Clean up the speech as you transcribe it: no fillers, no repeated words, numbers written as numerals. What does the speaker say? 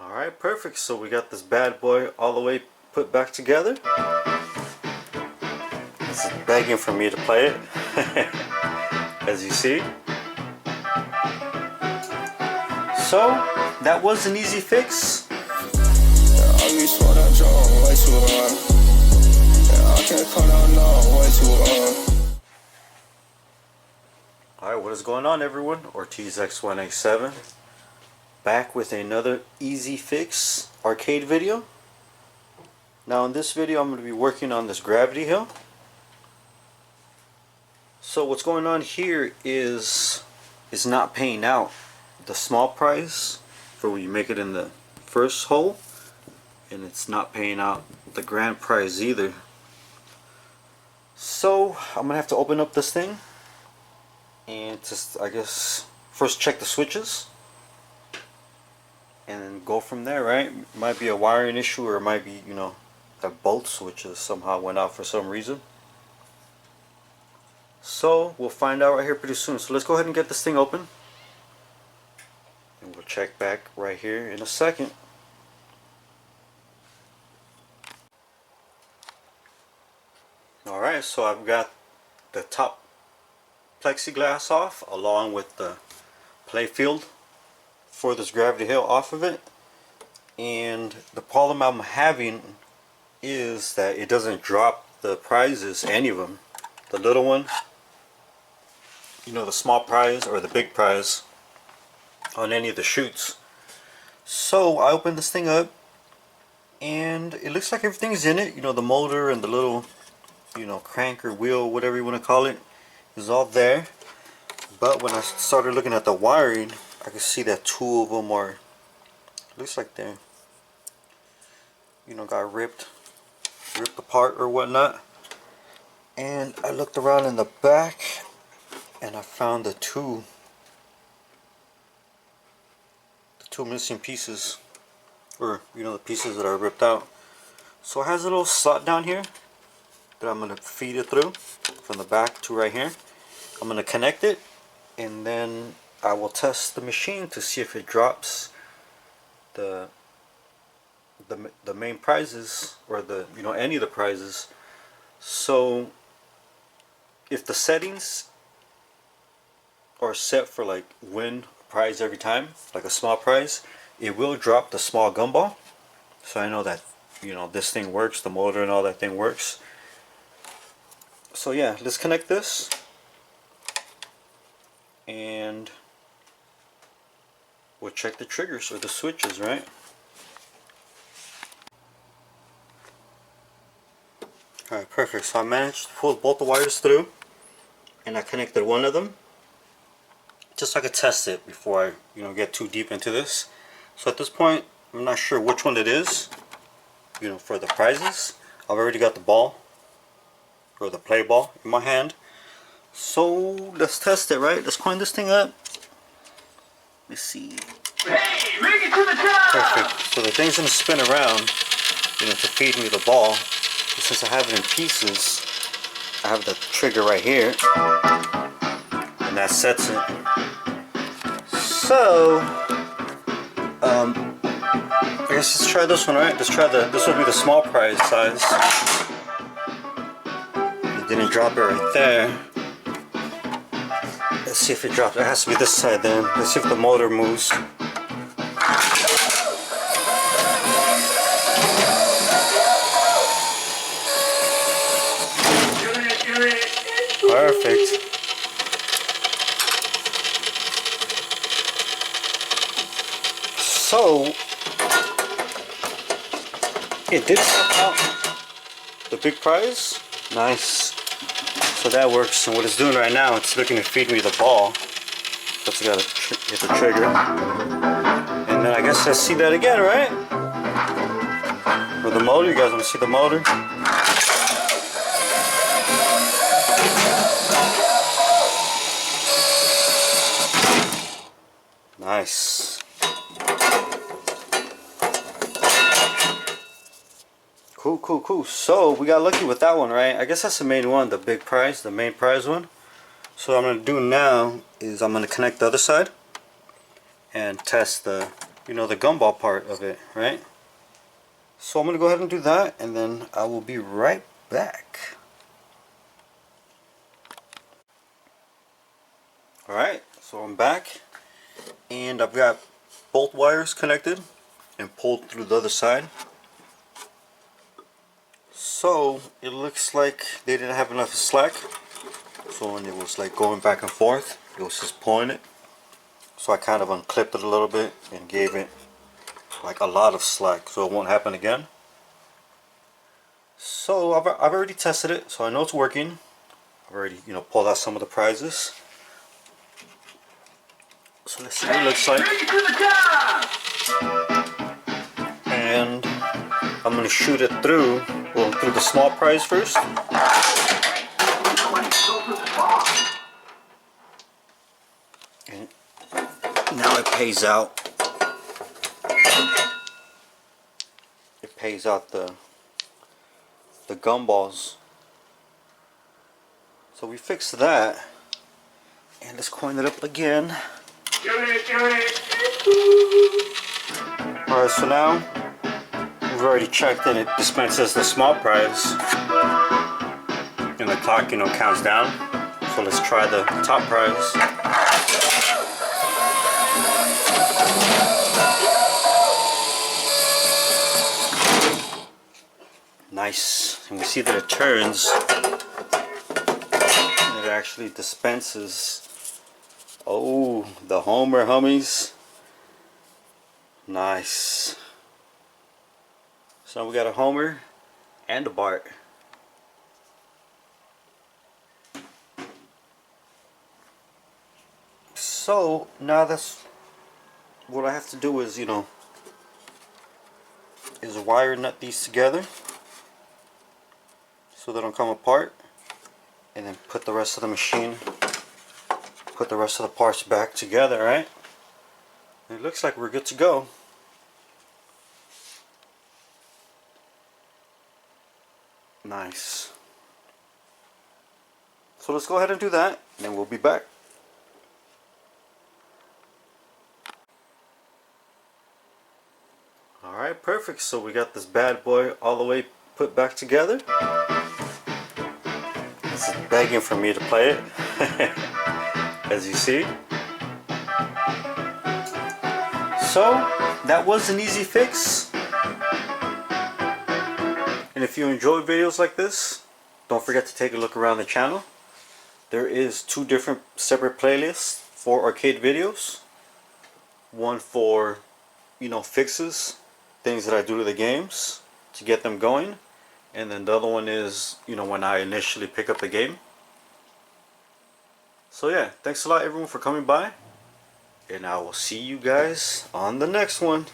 Alright, perfect. So we got this bad boy all the way put back together. This is begging for me to play it, as you see. So, that was an easy fix. Alright, what is going on, everyone? OrtizX187 back with another easy fix arcade video. Now in this video I'm going to be working on this gravity hill. So what's going on here is not paying out the small prize for when you make it in the first hole, and it's not paying out the grand prize either. So I'm going to have to open up this thing and just, I guess, first check the switches and then go from there, right? It might be a wiring issue, or it might be, that both switches somehow went out for some reason. So we'll find out right here pretty soon. So let's go ahead and get this thing open, and we'll check back right here in a second. Alright, so I've got the top plexiglass off along with the playfield for this gravity hill off of it, and the problem I'm having is that it doesn't drop the prizes, any of them, the little one, the small prize or the big prize, on any of the chutes. So I opened this thing up and it looks like everything's in it, the motor and the little crank or wheel, whatever you want to call it, is all there. But when I started looking at the wiring, I could see that two of them are, looks like they're, got ripped apart or whatnot. And I looked around in the back and I found the two missing pieces, or the pieces that are ripped out. So it has a little slot down here that I'm going to feed it through from the back to right here. I'm going to connect it, and then I will test the machine to see if it drops the main prizes, or the any of the prizes. So if the settings are set for like win a prize every time, like a small prize, it will drop the small gumball. So I know that this thing works, the motor and all that thing works. So yeah, let's connect this and we'll check the triggers or the switches, right? Alright, perfect. So I managed to pull both the wires through, and I connected one of them just so I could test it before I get too deep into this. So at this point I'm not sure which one it is, for the prizes. I've already got the ball, or the play ball, in my hand. So let's test it, right? Let's coin this thing up. Let's see. Hey, bring it to the top! Perfect. So the thing's gonna spin around, to feed me the ball. But since I have it in pieces, I have the trigger right here, and that sets it. So, I guess let's try this one, right? Let's try this will be the small prize size. It didn't drop it right there. Let's see if it drops. It has to be this side then. Let's see if the motor moves. Perfect. So it did pop out the big prize. Nice. So that works. And what it's doing right now, it's looking to feed me the ball. So it's got to hit the trigger. And then I guess let's see that again, right? With the motor, you guys want to see the motor? Nice. Cool. So we got lucky with that one, right? I guess that's the main one, the big prize, the main prize one. So what I'm going to do now is I'm going to connect the other side and test the the gumball part of it, right? So I'm gonna go ahead and do that, and then I will be right back. Alright, so I'm back, and I've got both wires connected and pulled through the other side. So it looks like they didn't have enough slack, so when it was like going back and forth, it was just pulling it. So I kind of unclipped it a little bit and gave it like a lot of slack so it won't happen again. So I've already tested it, so I know it's working. I've already pulled out some of the prizes. So let's see what it looks like. Bring it to the top! And I'm going to shoot it through the small prize first. And now it pays out. It pays out the gumballs. So we fixed that. And let's coin it up again. Alright, so now we've already checked and it dispenses the small prize. And the clock, counts down. So let's try the top prize. Nice. And we see that it turns. And it actually dispenses. Oh, the Homer Hummies. Nice. So we got a Homer and a Bart. So now that's what I have to do is, is wire nut these together so they don't come apart, and then put the rest of the machine, put the rest of the parts back together, right? It looks like we're good to go. Nice. So let's go ahead and do that, and then we'll be back. Alright, perfect. So we got this bad boy all the way put back together. This is begging for me to play it, as you see. So that was an easy fix. And if you enjoy videos like this, don't forget to take a look around the channel. There is 2 different separate playlists for arcade videos. One for, fixes, things that I do to the games to get them going. And then the other one is, when I initially pick up the game. So yeah, thanks a lot everyone for coming by. And I will see you guys on the next one.